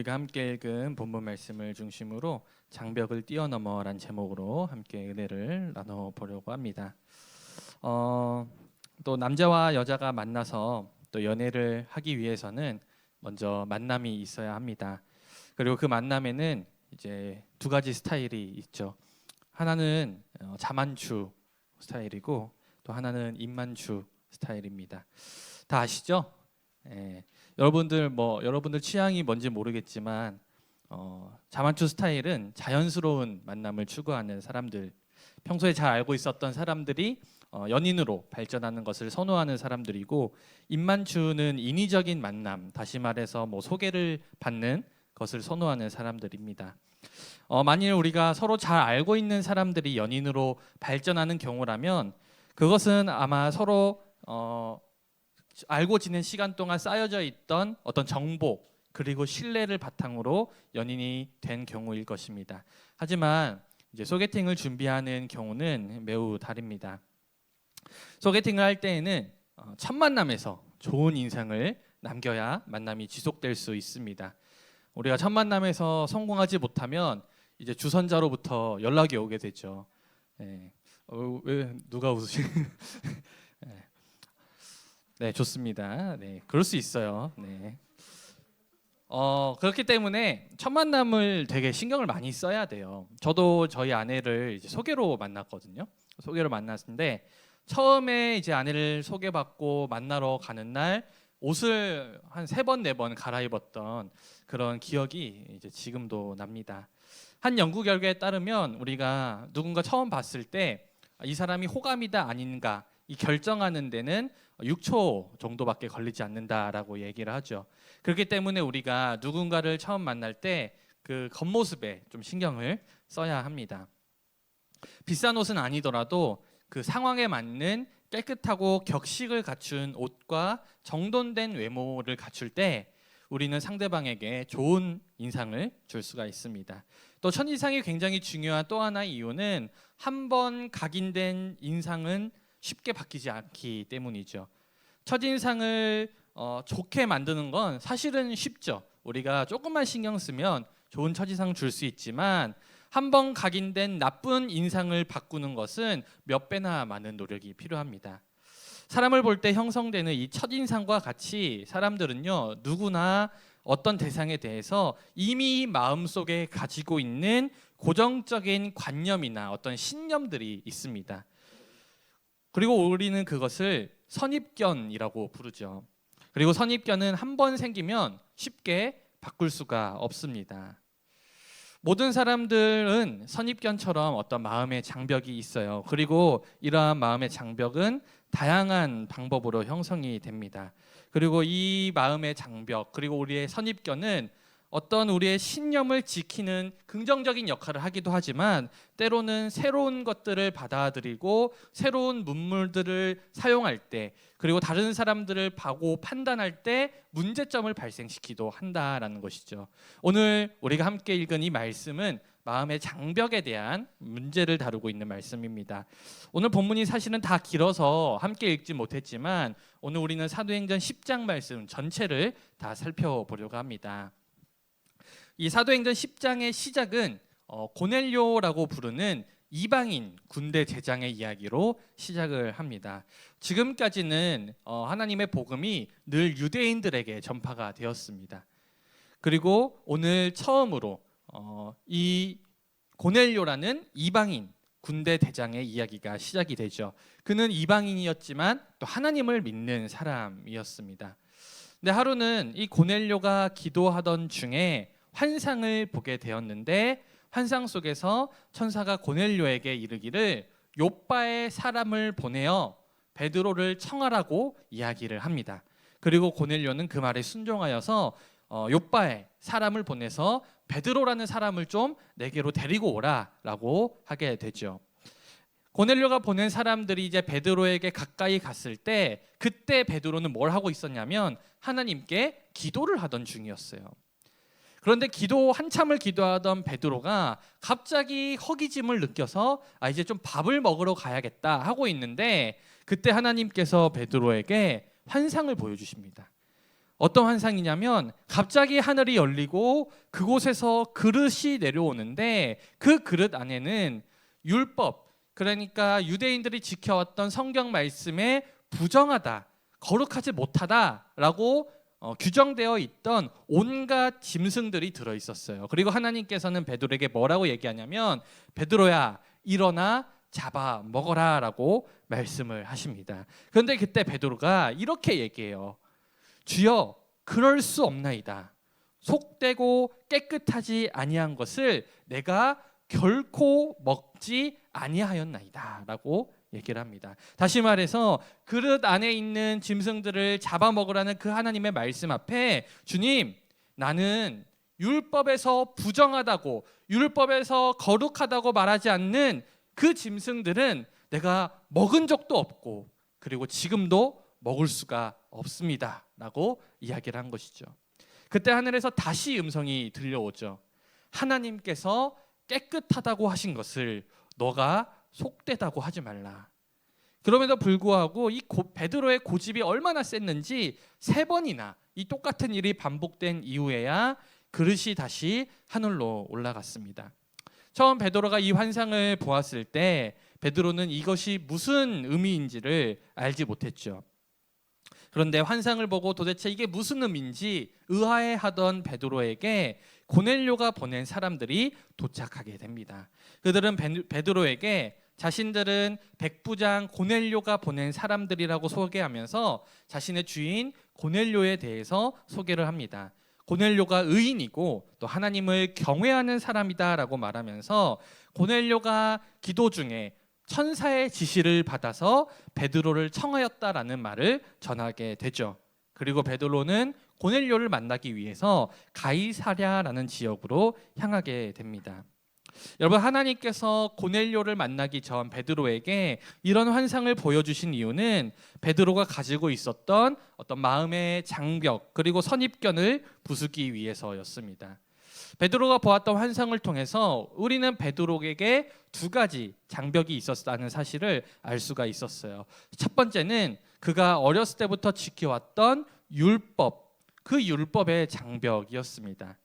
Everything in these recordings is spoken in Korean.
우리가 함께 읽은 본문 말씀을 중심으로 장벽을 뛰어넘어란 제목으로 함께 은혜를 나눠보려고 합니다. 또 남자와 여자가 만나서 또 연애를 하기 위해서는 먼저 만남이 있어야 합니다. 그리고 그 만남에는 이제 두 가지 스타일이 있죠. 하나는 자만추 스타일이고 또 하나는 입만추 스타일입니다. 다 아시죠? 예. 여러분들 취향이 뭔지 모르겠지만 자만추 스타일은 자연스러운 만남을 추구하는 사람들, 평소에 잘 알고 있었던 사람들이 연인으로 발전하는 것을 선호하는 사람들이고, 입만추는 인위적인 만남, 다시 말해서 소개를 받는 것을 선호하는 사람들입니다. 만일 우리가 서로 잘 알고 있는 사람들이 연인으로 발전하는 경우라면 그것은 아마 서로 알고 지낸 시간 동안 쌓여져 있던 어떤 정보 그리고 신뢰를 바탕으로 연인이 된 경우일 것입니다. 하지만 이제 소개팅을 준비하는 경우는 매우 다릅니다. 소개팅을 할 때에는 첫 만남에서 좋은 인상을 남겨야 만남이 지속될 수 있습니다. 우리가 첫 만남에서 성공하지 못하면 이제 주선자로부터 연락이 오게 되죠. 네. 왜 누가 웃으시? 네, 좋습니다. 네, 그럴 수 있어요. 네. 그렇기 때문에 첫 만남을 되게 신경을 많이 써야 돼요. 저도 저희 아내를 이제 소개로 만났거든요. 소개로 만났는데 처음에 이제 아내를 소개받고 만나러 가는 날 옷을 한 3번, 4번 갈아입었던 그런 기억이 이제 지금도 납니다. 한 연구 결과에 따르면 우리가 누군가 처음 봤을 때 이 사람이 호감이다 아닌가 이 결정하는 데는 6초 정도밖에 걸리지 않는다라고 얘기를 하죠. 그렇기 때문에 우리가 누군가를 처음 만날 때 그 겉모습에 좀 신경을 써야 합니다. 비싼 옷은 아니더라도 그 상황에 맞는 깨끗하고 격식을 갖춘 옷과 정돈된 외모를 갖출 때 우리는 상대방에게 좋은 인상을 줄 수가 있습니다. 또 첫인상이 굉장히 중요한 또 하나의 이유는 한 번 각인된 인상은 쉽게 바뀌지 않기 때문이죠. 첫인상을 좋게 만드는 건 사실은 쉽죠. 우리가 조금만 신경 쓰면 좋은 첫인상 줄 수 있지만 한 번 각인된 나쁜 인상을 바꾸는 것은 몇 배나 많은 노력이 필요합니다. 사람을 볼 때 형성되는 이 첫인상과 같이 사람들은요, 누구나 어떤 대상에 대해서 이미 마음속에 가지고 있는 고정적인 관념이나 어떤 신념들이 있습니다. 그리고 우리는 그것을 선입견이라고 부르죠. 그리고 선입견은 한 번 생기면 쉽게 바꿀 수가 없습니다. 모든 사람들은 선입견처럼 어떤 마음의 장벽이 있어요. 그리고 이러한 마음의 장벽은 다양한 방법으로 형성이 됩니다. 그리고 이 마음의 장벽, 그리고 우리의 선입견은 어떤 우리의 신념을 지키는 긍정적인 역할을 하기도 하지만 때로는 새로운 것들을 받아들이고 새로운 문물들을 사용할 때 그리고 다른 사람들을 보고 판단할 때 문제점을 발생시키기도 한다라는 것이죠. 오늘 우리가 함께 읽은 이 말씀은 마음의 장벽에 대한 문제를 다루고 있는 말씀입니다. 오늘 본문이 사실은 다 길어서 함께 읽지 못했지만 오늘 우리는 사도행전 10장 말씀 전체를 다 살펴보려고 합니다. 이 사도행전 10장의 시작은 고넬료라고 부르는 이방인 군대 대장의 이야기로 시작을 합니다. 지금까지는 하나님의 복음이 늘 유대인들에게 전파가 되었습니다. 그리고 오늘 처음으로 이 고넬료라는 이방인 군대 대장의 이야기가 시작이 되죠. 그는 이방인이었지만 또 하나님을 믿는 사람이었습니다. 근데 하루는 이 고넬료가 기도하던 중에 환상을 보게 되었는데 환상 속에서 천사가 고넬료에게 이르기를 욥바에 사람을 보내어 베드로를 청하라고 이야기를 합니다. 그리고 고넬료는 그 말에 순종하여서 욥바에 사람을 보내서 베드로라는 사람을 좀 내게로 데리고 오라라고 하게 되죠. 고넬료가 보낸 사람들이 이제 베드로에게 가까이 갔을 때 그때 베드로는 뭘 하고 있었냐면 하나님께 기도를 하던 중이었어요. 그런데 한참을 기도하던 베드로가 갑자기 허기짐을 느껴서 이제 좀 밥을 먹으러 가야겠다 하고 있는데 그때 하나님께서 베드로에게 환상을 보여주십니다. 어떤 환상이냐면 갑자기 하늘이 열리고 그곳에서 그릇이 내려오는데 그 그릇 안에는 율법, 그러니까 유대인들이 지켜왔던 성경 말씀에 부정하다, 거룩하지 못하다라고 규정되어 있던 온갖 짐승들이 들어 있었어요. 그리고 하나님께서는 베드로에게 뭐라고 얘기하냐면 베드로야 일어나 잡아 먹어라라고 말씀을 하십니다. 그런데 그때 베드로가 이렇게 얘기해요. 주여 그럴 수 없나이다. 속되고 깨끗하지 아니한 것을 내가 결코 먹지 아니하였나이다 라고 얘기를 합니다. 다시 말해서 그릇 안에 있는 짐승들을 잡아먹으라는 그 하나님의 말씀 앞에 주님 나는 율법에서 부정하다고 율법에서 거룩하다고 말하지 않는 그 짐승들은 내가 먹은 적도 없고 그리고 지금도 먹을 수가 없습니다 라고 이야기를 한 것이죠. 그때 하늘에서 다시 음성이 들려오죠. 하나님께서 깨끗하다고 하신 것을 너가 속되다고 하지 말라. 그럼에도 불구하고 이 베드로의 고집이 얼마나 셌는지 3번이나 이 똑같은 일이 반복된 이후에야 그릇이 다시 하늘로 올라갔습니다. 처음 베드로가 이 환상을 보았을 때 베드로는 이것이 무슨 의미인지를 알지 못했죠. 그런데 환상을 보고 도대체 이게 무슨 의미인지 의아해하던 베드로에게 고넬료가 보낸 사람들이 도착하게 됩니다. 그들은 베드로에게 자신들은 백부장 고넬료가 보낸 사람들이라고 소개하면서 자신의 주인 고넬료에 대해서 소개를 합니다. 고넬료가 의인이고 또 하나님을 경외하는 사람이다라고 말하면서 고넬료가 기도 중에 천사의 지시를 받아서 베드로를 청하였다라는 말을 전하게 되죠. 그리고 베드로는 고넬료를 만나기 위해서 가이사랴라는 지역으로 향하게 됩니다. 여러분 하나님께서 고넬료를 만나기 전 베드로에게 이런 환상을 보여주신 이유는 베드로가 가지고 있었던 어떤 마음의 장벽 그리고 선입견을 부수기 위해서였습니다. 베드로가 보았던 환상을 통해서 우리는 베드로에게 2가지 장벽이 있었다는 사실을 알 수가 있었어요. 첫 번째는 그가 어렸을 때부터 지켜왔던 율법, 그 율법의 장벽이었습니다.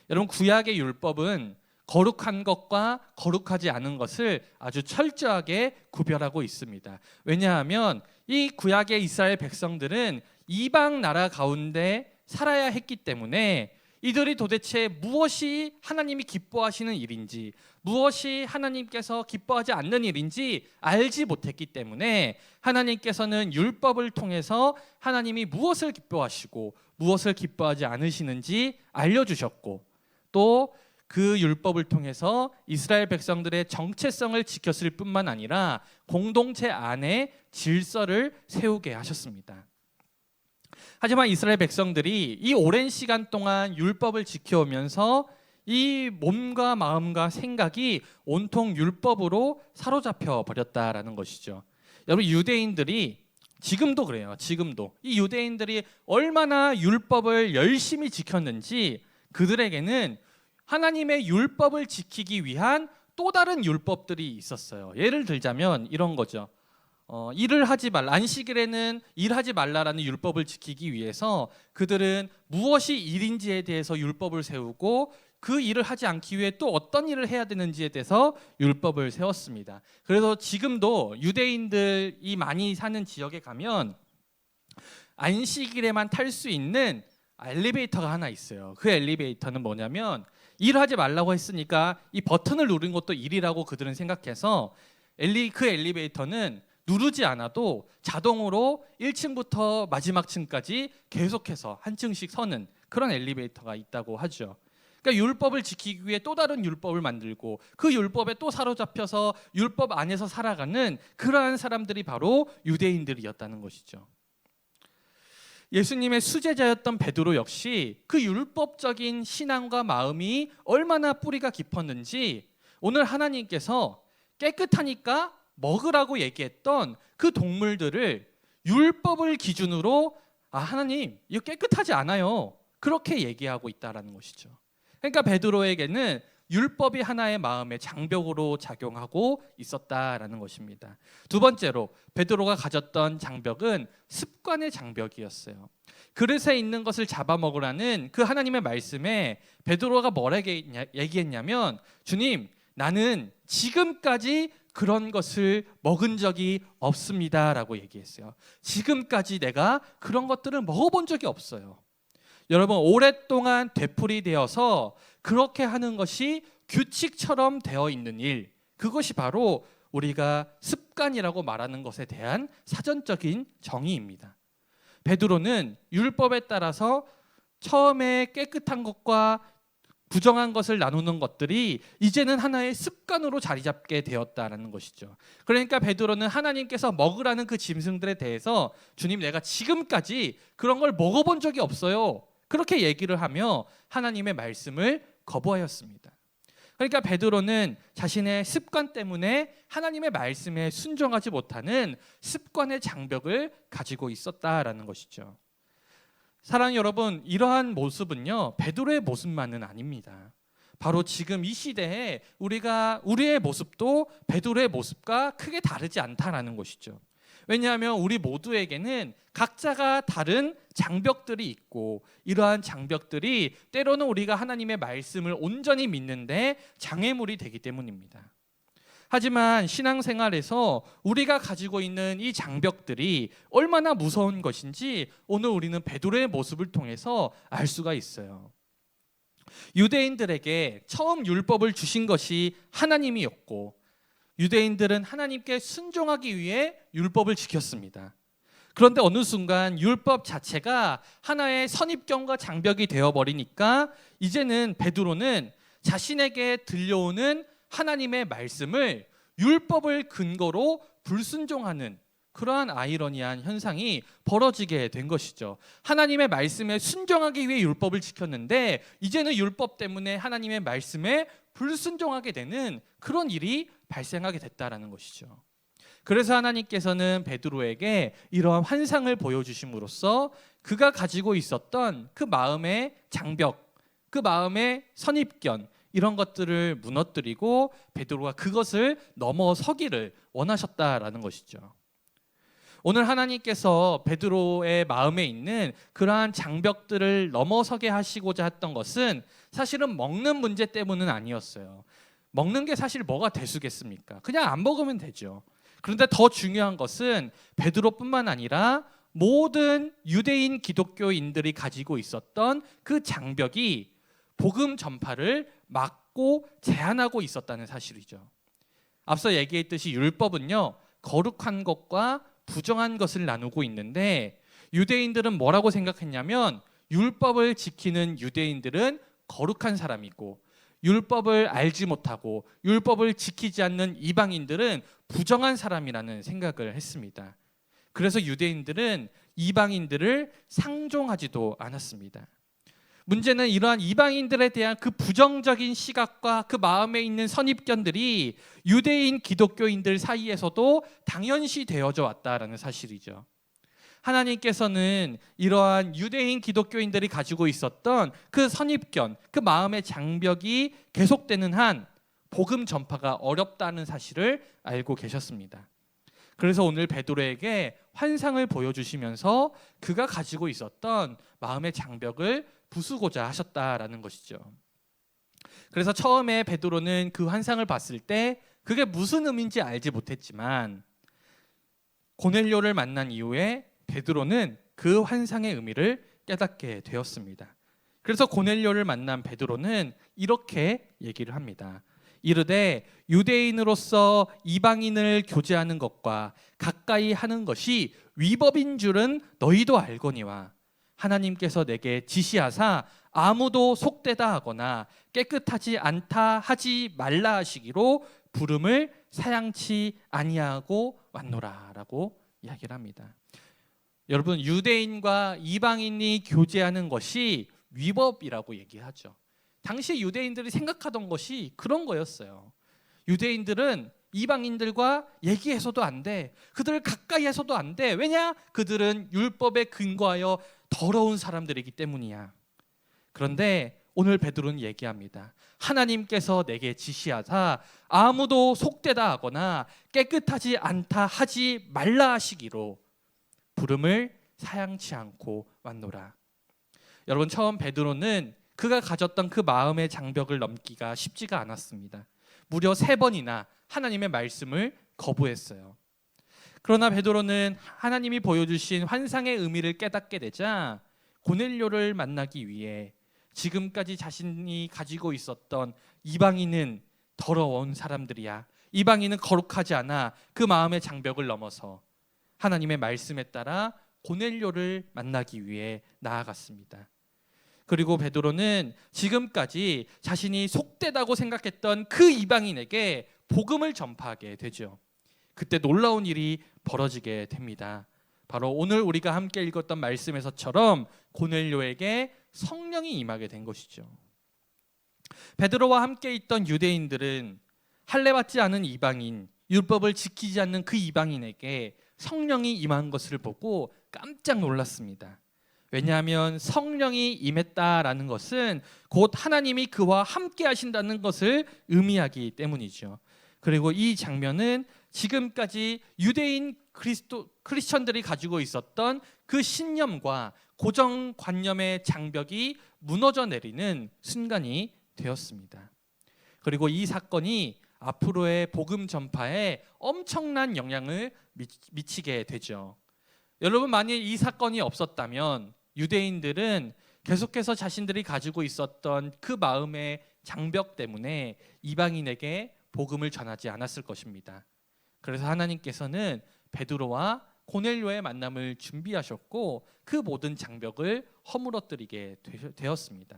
여러분 구약의 율법은 거룩한 것과 거룩하지 않은 것을 아주 철저하게 구별하고 있습니다. 왜냐하면 이 구약의 이스라엘 백성들은 이방 나라 가운데 살아야 했기 때문에 이들이 도대체 무엇이 하나님이 기뻐하시는 일인지 무엇이 하나님께서 기뻐하지 않는 일인지 알지 못했기 때문에 하나님께서는 율법을 통해서 하나님이 무엇을 기뻐하시고 무엇을 기뻐하지 않으시는지 알려주셨고 또 그 율법을 통해서 이스라엘 백성들의 정체성을 지켰을 뿐만 아니라 공동체 안에 질서를 세우게 하셨습니다. 하지만 이스라엘 백성들이 이 오랜 시간 동안 율법을 지켜오면서 이 몸과 마음과 생각이 온통 율법으로 사로잡혀 버렸다라는 것이죠. 여러분 유대인들이 지금도 그래요. 지금도 이 유대인들이 얼마나 율법을 열심히 지켰는지 그들에게는 하나님의 율법을 지키기 위한 또 다른 율법들이 있었어요. 예를 들자면 이런 거죠. 일을 하지 말라. 안식일에는 일하지 말라라는 율법을 지키기 위해서 그들은 무엇이 일인지에 대해서 율법을 세우고 그 일을 하지 않기 위해 또 어떤 일을 해야 되는지에 대해서 율법을 세웠습니다. 그래서 지금도 유대인들이 많이 사는 지역에 가면 안식일에만 탈 수 있는 엘리베이터가 하나 있어요. 그 엘리베이터는 뭐냐면 일하지 말라고 했으니까 이 버튼을 누른 것도 일이라고 그들은 생각해서 그 엘리베이터는 누르지 않아도 자동으로 1층부터 마지막 층까지 계속해서 한 층씩 서는 그런 엘리베이터가 있다고 하죠. 그러니까 율법을 지키기 위해 또 다른 율법을 만들고 그 율법에 또 사로잡혀서 율법 안에서 살아가는 그러한 사람들이 바로 유대인들이었다는 것이죠. 예수님의 수제자였던 베드로 역시 그 율법적인 신앙과 마음이 얼마나 뿌리가 깊었는지 오늘 하나님께서 깨끗하니까 먹으라고 얘기했던 그 동물들을 율법을 기준으로 하나님 이거 깨끗하지 않아요 그렇게 얘기하고 있다라는 것이죠. 그러니까 베드로에게는 율법이 하나의 마음의 장벽으로 작용하고 있었다라는 것입니다. 두 번째로 베드로가 가졌던 장벽은 습관의 장벽이었어요. 그릇에 있는 것을 잡아먹으라는 그 하나님의 말씀에 베드로가 뭐라고 얘기했냐면, 주님, 나는 지금까지 그런 것을 먹은 적이 없습니다라고 얘기했어요. 지금까지 내가 그런 것들을 먹어본 적이 없어요. 여러분, 오랫동안 되풀이되어서 그렇게 하는 것이 규칙처럼 되어 있는 일, 그것이 바로 우리가 습관이라고 말하는 것에 대한 사전적인 정의입니다. 베드로는 율법에 따라서 처음에 깨끗한 것과 부정한 것을 나누는 것들이 이제는 하나의 습관으로 자리 잡게 되었다는 것이죠. 그러니까 베드로는 하나님께서 먹으라는 그 짐승들에 대해서, 주님, 내가 지금까지 그런 걸 먹어본 적이 없어요, 그렇게 얘기를 하며 하나님의 말씀을 거부하였습니다. 그러니까 베드로는 자신의 습관 때문에 하나님의 말씀에 순종하지 못하는 습관의 장벽을 가지고 있었다라는 것이죠. 사랑하는 여러분, 이러한 모습은요, 베드로의 모습만은 아닙니다. 바로 지금 이 시대에 우리의 모습도 베드로의 모습과 크게 다르지 않다라는 것이죠. 왜냐하면 우리 모두에게는 각자가 다른 장벽들이 있고, 이러한 장벽들이 때로는 우리가 하나님의 말씀을 온전히 믿는데 장애물이 되기 때문입니다. 하지만 신앙생활에서 우리가 가지고 있는 이 장벽들이 얼마나 무서운 것인지 오늘 우리는 베드로의 모습을 통해서 알 수가 있어요. 유대인들에게 처음 율법을 주신 것이 하나님이었고, 유대인들은 하나님께 순종하기 위해 율법을 지켰습니다. 그런데 어느 순간 율법 자체가 하나의 선입견과 장벽이 되어버리니까 이제는 베드로는 자신에게 들려오는 하나님의 말씀을 율법을 근거로 불순종하는 그러한 아이러니한 현상이 벌어지게 된 것이죠. 하나님의 말씀에 순종하기 위해 율법을 지켰는데 이제는 율법 때문에 하나님의 말씀에 불순종하게 되는 그런 일이 발생하게 됐다라는 것이죠. 그래서 하나님께서는 베드로에게 이러한 환상을 보여주심으로써 그가 가지고 있었던 그 마음의 장벽, 그 마음의 선입견, 이런 것들을 무너뜨리고 베드로가 그것을 넘어서기를 원하셨다라는 것이죠. 오늘 하나님께서 베드로의 마음에 있는 그러한 장벽들을 넘어서게 하시고자 했던 것은 사실은 먹는 문제 때문은 아니었어요. 먹는 게 사실 뭐가 대수겠습니까? 그냥 안 먹으면 되죠. 그런데 더 중요한 것은 베드로뿐만 아니라 모든 유대인 기독교인들이 가지고 있었던 그 장벽이 복음 전파를 막고 제한하고 있었다는 사실이죠. 앞서 얘기했듯이 율법은요, 거룩한 것과 부정한 것을 나누고 있는데 유대인들은 뭐라고 생각했냐면 율법을 지키는 유대인들은 거룩한 사람이고 율법을 알지 못하고 율법을 지키지 않는 이방인들은 부정한 사람이라는 생각을 했습니다. 그래서 유대인들은 이방인들을 상종하지도 않았습니다. 문제는 이러한 이방인들에 대한 그 부정적인 시각과 그 마음에 있는 선입견들이 유대인 기독교인들 사이에서도 당연시 되어져 왔다라는 사실이죠. 하나님께서는 이러한 유대인 기독교인들이 가지고 있었던 그 선입견, 그 마음의 장벽이 계속되는 한 복음 전파가 어렵다는 사실을 알고 계셨습니다. 그래서 오늘 베드로에게 환상을 보여주시면서 그가 가지고 있었던 마음의 장벽을 부수고자 하셨다라는 것이죠. 그래서 처음에 베드로는 그 환상을 봤을 때 그게 무슨 의미인지 알지 못했지만 고넬료를 만난 이후에 베드로는 그 환상의 의미를 깨닫게 되었습니다. 그래서 고넬료를 만난 베드로는 이렇게 얘기를 합니다. 이르되 유대인으로서 이방인을 교제하는 것과 가까이 하는 것이 위법인 줄은 너희도 알거니와 하나님께서 내게 지시하사 아무도 속되다 하거나 깨끗하지 않다 하지 말라 하시기로 부름을 사양치 아니하고 왔노라라고 이야기를 합니다. 여러분, 유대인과 이방인이 교제하는 것이 위법이라고 얘기하죠. 당시 유대인들이 생각하던 것이 그런 거였어요. 유대인들은 이방인들과 얘기해서도 안 돼. 그들을 가까이 해서도 안 돼. 왜냐? 그들은 율법에 근거하여 더러운 사람들이기 때문이야. 그런데 오늘 베드로는 얘기합니다. 하나님께서 내게 지시하사 아무도 속되다 하거나 깨끗하지 않다 하지 말라 하시기로 부름을 사양치 않고 왔노라. 여러분, 처음 베드로는 그가 가졌던 그 마음의 장벽을 넘기가 쉽지가 않았습니다. 무려 3번이나 하나님의 말씀을 거부했어요. 그러나 베드로는 하나님이 보여주신 환상의 의미를 깨닫게 되자 고넬료를 만나기 위해 지금까지 자신이 가지고 있었던 이방인은 더러운 사람들이야, 이방인은 거룩하지 않아, 그 마음의 장벽을 넘어서 하나님의 말씀에 따라 고넬료를 만나기 위해 나아갔습니다. 그리고 베드로는 지금까지 자신이 속되다고 생각했던 그 이방인에게 복음을 전파하게 되죠. 그때 놀라운 일이 벌어지게 됩니다. 바로 오늘 우리가 함께 읽었던 말씀에서처럼 고넬료에게 성령이 임하게 된 것이죠. 베드로와 함께 있던 유대인들은 할례받지 않은 이방인, 율법을 지키지 않는 그 이방인에게 성령이 임한 것을 보고 깜짝 놀랐습니다. 왜냐하면 성령이 임했다라는 것은 곧 하나님이 그와 함께 하신다는 것을 의미하기 때문이죠. 그리고 이 장면은 지금까지 유대인 크리스천들이 가지고 있었던 그 신념과 고정관념의 장벽이 무너져 내리는 순간이 되었습니다. 그리고 이 사건이 앞으로의 복음 전파에 엄청난 영향을 미치게 되죠. 여러분, 만일 이 사건이 없었다면 유대인들은 계속해서 자신들이 가지고 있었던 그 마음의 장벽 때문에 이방인에게 복음을 전하지 않았을 것입니다. 그래서 하나님께서는 베드로와 고넬료의 만남을 준비하셨고 그 모든 장벽을 허물어뜨리게 되었습니다.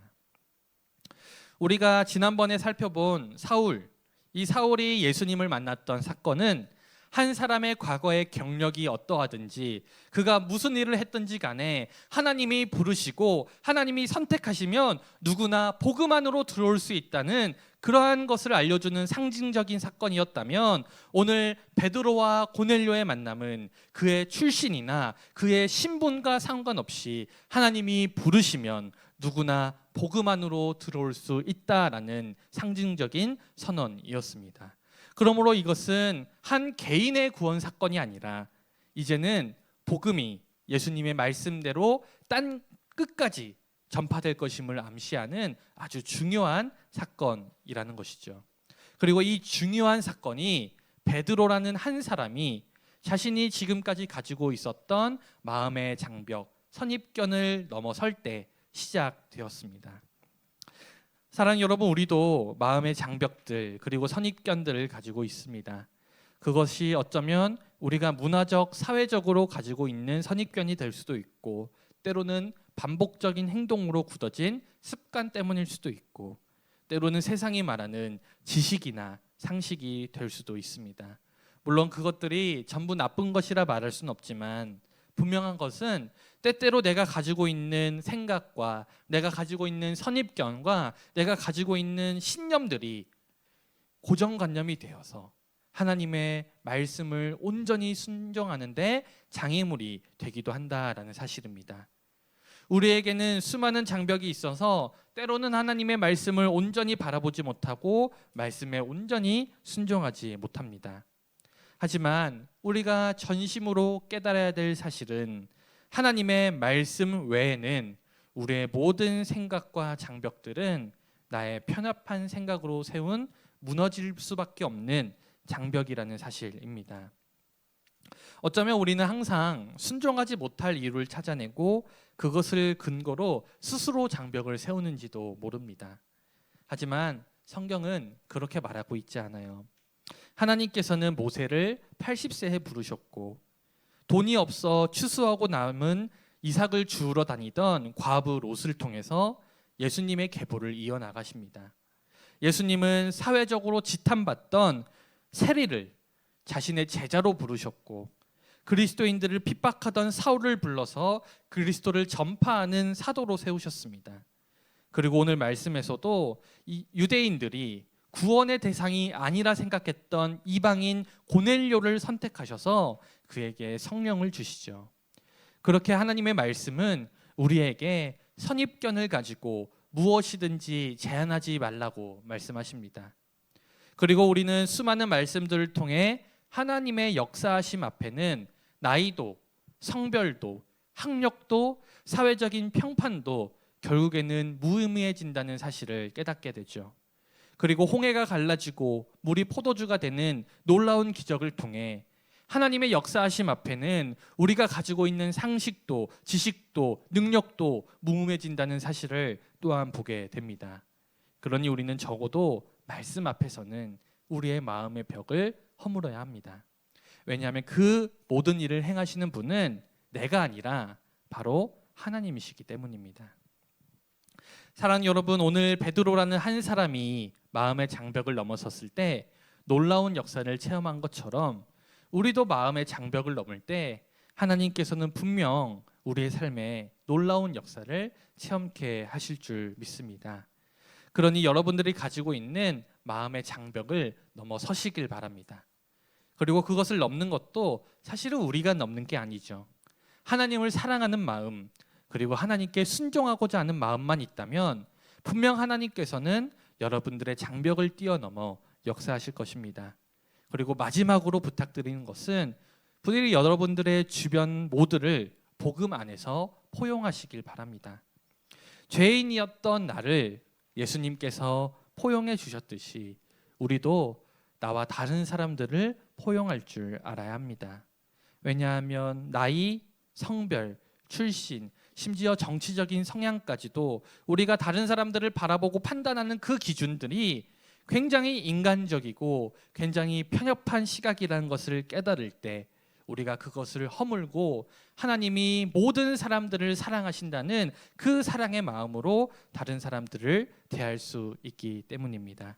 우리가 지난번에 살펴본 사울, 이 사울이 예수님을 만났던 사건은 한 사람의 과거의 경력이 어떠하든지 그가 무슨 일을 했든지 간에 하나님이 부르시고 하나님이 선택하시면 누구나 복음 안으로 들어올 수 있다는 그러한 것을 알려주는 상징적인 사건이었다면, 오늘 베드로와 고넬료의 만남은 그의 출신이나 그의 신분과 상관없이 하나님이 부르시면 누구나 복음 안으로 들어올 수 있다라는 상징적인 선언이었습니다. 그러므로 이것은 한 개인의 구원 사건이 아니라 이제는 복음이 예수님의 말씀대로 땅 끝까지 전파될 것임을 암시하는 아주 중요한 사건이라는 것이죠. 그리고 이 중요한 사건이 베드로라는 한 사람이 자신이 지금까지 가지고 있었던 마음의 장벽, 선입견을 넘어설 때 시작되었습니다. 사랑하는 여러분, 우리도 마음의 장벽들 그리고 선입견들을 가지고 있습니다. 그것이 어쩌면 우리가 문화적, 사회적으로 가지고 있는 선입견이 될 수도 있고, 때로는 반복적인 행동으로 굳어진 습관 때문일 수도 있고, 때로는 세상이 말하는 지식이나 상식이 될 수도 있습니다. 물론 그것들이 전부 나쁜 것이라 말할 수는 없지만 분명한 것은 때때로 내가 가지고 있는 생각과 내가 가지고 있는 선입견과 내가 가지고 있는 신념들이 고정관념이 되어서 하나님의 말씀을 온전히 순종하는데 장애물이 되기도 한다라는 사실입니다. 우리에게는 수많은 장벽이 있어서 때로는 하나님의 말씀을 온전히 바라보지 못하고 말씀에 온전히 순종하지 못합니다. 하지만 우리가 전심으로 깨달아야 될 사실은 하나님의 말씀 외에는 우리의 모든 생각과 장벽들은 나의 편협한 생각으로 세운 무너질 수밖에 없는 장벽이라는 사실입니다. 어쩌면 우리는 항상 순종하지 못할 이유를 찾아내고 그것을 근거로 스스로 장벽을 세우는지도 모릅니다. 하지만 성경은 그렇게 말하고 있지 않아요. 하나님께서는 모세를 80세에 부르셨고 돈이 없어 추수하고 남은 이삭을 주우러 다니던 과부 롯을 통해서 예수님의 계보를 이어나가십니다. 예수님은 사회적으로 지탄받던 세리를 자신의 제자로 부르셨고 그리스도인들을 핍박하던 사울을 불러서 그리스도를 전파하는 사도로 세우셨습니다. 그리고 오늘 말씀에서도 이 유대인들이 구원의 대상이 아니라 생각했던 이방인 고넬료를 선택하셔서 그에게 성령을 주시죠. 그렇게 하나님의 말씀은 우리에게 선입견을 가지고 무엇이든지 제한하지 말라고 말씀하십니다. 그리고 우리는 수많은 말씀들을 통해 하나님의 역사하심 앞에는 나이도, 성별도, 학력도, 사회적인 평판도 결국에는 무의미해진다는 사실을 깨닫게 되죠. 그리고 홍해가 갈라지고 물이 포도주가 되는 놀라운 기적을 통해 하나님의 역사하심 앞에는 우리가 가지고 있는 상식도, 지식도, 능력도 무의미해진다는 사실을 또한 보게 됩니다. 그러니 우리는 적어도 말씀 앞에서는 우리의 마음의 벽을 허물어야 합니다. 왜냐하면 그 모든 일을 행하시는 분은 내가 아니라 바로 하나님이시기 때문입니다. 사랑하는 여러분, 오늘 베드로라는 한 사람이 마음의 장벽을 넘어섰을 때 놀라운 역사를 체험한 것처럼 우리도 마음의 장벽을 넘을 때 하나님께서는 분명 우리의 삶에 놀라운 역사를 체험케 하실 줄 믿습니다. 그러니 여러분들이 가지고 있는 마음의 장벽을 넘어서시길 바랍니다. 그리고 그것을 넘는 것도 사실은 우리가 넘는 게 아니죠. 하나님을 사랑하는 마음, 그리고 하나님께 순종하고자 하는 마음만 있다면 분명 하나님께서는 여러분들의 장벽을 뛰어넘어 역사하실 것입니다. 그리고 마지막으로 부탁드리는 것은 부디 여러분들의 주변 모두를 복음 안에서 포용하시길 바랍니다. 죄인이었던 나를 예수님께서 포용해 주셨듯이 우리도 나와 다른 사람들을 포용할 줄 알아야 합니다. 왜냐하면 나이, 성별, 출신, 심지어 정치적인 성향까지도 우리가 다른 사람들을 바라보고 판단하는 그 기준들이 굉장히 인간적이고 굉장히 편협한 시각이라는 것을 깨달을 때 우리가 그것을 허물고 하나님이 모든 사람들을 사랑하신다는 그 사랑의 마음으로 다른 사람들을 대할 수 있기 때문입니다.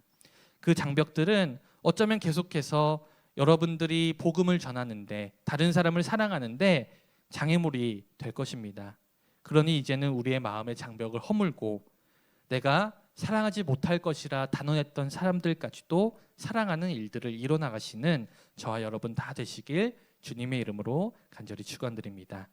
그 장벽들은 어쩌면 계속해서 여러분들이 복음을 전하는데 다른 사람을 사랑하는데 장애물이 될 것입니다. 그러니 이제는 우리의 마음의 장벽을 허물고 내가 사랑하지 못할 것이라 단언했던 사람들까지도 사랑하는 일들을 이뤄나가시는 저와 여러분 다 되시길 주님의 이름으로 간절히 축원드립니다.